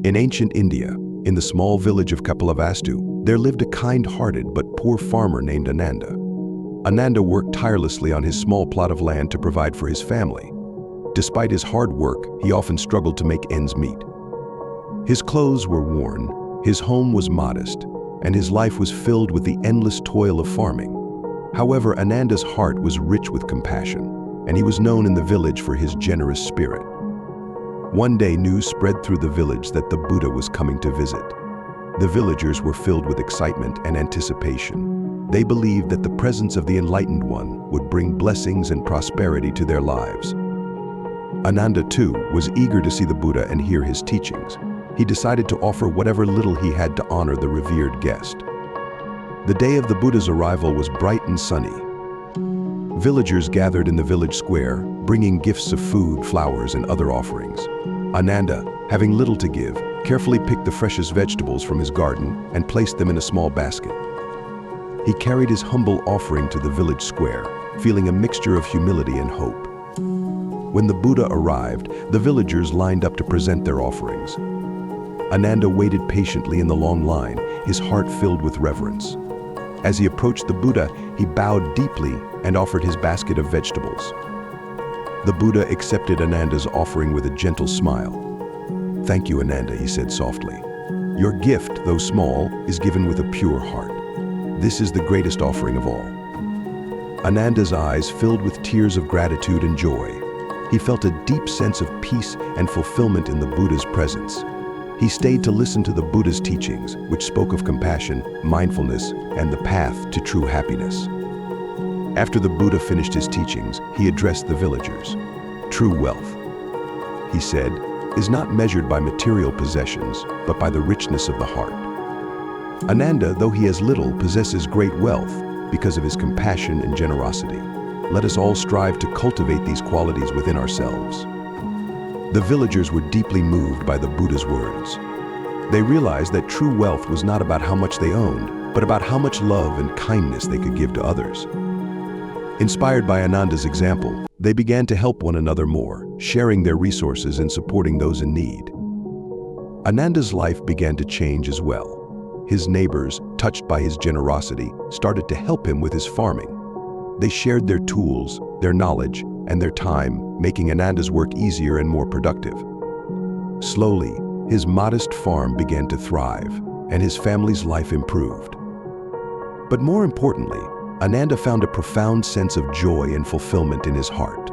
In ancient India, in the small village of Kapilavastu, there lived a kind-hearted but poor farmer named Ananda. Ananda worked tirelessly on his small plot of land to provide for his family. Despite his hard work, he often struggled to make ends meet. His clothes were worn, his home was modest, and his life was filled with the endless toil of farming. However, Ananda's heart was rich with compassion, and he was known in the village for his generous spirit. One day, news spread through the village that the Buddha was coming to visit. The villagers were filled with excitement and anticipation. They believed that the presence of the Enlightened One would bring blessings and prosperity to their lives. Ananda, too, was eager to see the Buddha and hear his teachings. He decided to offer whatever little he had to honor the revered guest. The day of the Buddha's arrival was bright and sunny. Villagers gathered in the village square, bringing gifts of food, flowers, and other offerings. Ananda, having little to give, carefully picked the freshest vegetables from his garden and placed them in a small basket. He carried his humble offering to the village square, feeling a mixture of humility and hope. When the Buddha arrived, the villagers lined up to present their offerings. Ananda waited patiently in the long line, his heart filled with reverence. As he approached the Buddha, he bowed deeply and offered his basket of vegetables. The Buddha accepted Ananda's offering with a gentle smile. "Thank you, Ananda," he said softly. "Your gift, though small, is given with a pure heart. This is the greatest offering of all." Ananda's eyes filled with tears of gratitude and joy. He felt a deep sense of peace and fulfillment in the Buddha's presence. He stayed to listen to the Buddha's teachings, which spoke of compassion, mindfulness, and the path to true happiness. After the Buddha finished his teachings, he addressed the villagers. "True wealth," he said, "is not measured by material possessions, but by the richness of the heart." Ananda, though he has little, possesses great wealth because of his compassion and generosity. Let us all strive to cultivate these qualities within ourselves. The villagers were deeply moved by the Buddha's words. They realized that true wealth was not about how much they owned, but about how much love and kindness they could give to others. Inspired by Ananda's example, they began to help one another more, sharing their resources and supporting those in need. Ananda's life began to change as well. His neighbors, touched by his generosity, started to help him with his farming. They shared their tools, their knowledge, and their time, making Ananda's work easier and more productive. Slowly, his modest farm began to thrive, and his family's life improved. But more importantly, Ananda found a profound sense of joy and fulfillment in his heart.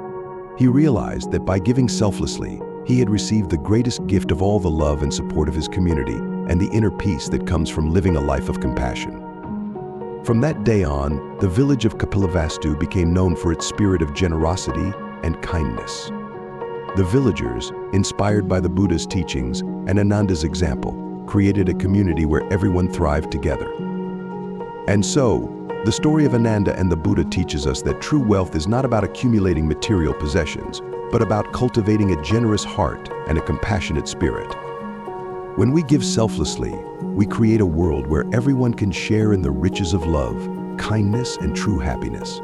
He realized that by giving selflessly, he had received the greatest gift of all, the love and support of his community and the inner peace that comes from living a life of compassion. From that day on, the village of Kapilavastu became known for its spirit of generosity and kindness. The villagers, inspired by the Buddha's teachings and Ananda's example, created a community where everyone thrived together. And so, the story of Ananda and the Buddha teaches us that true wealth is not about accumulating material possessions, but about cultivating a generous heart and a compassionate spirit. When we give selflessly, we create a world where everyone can share in the riches of love, kindness, and true happiness.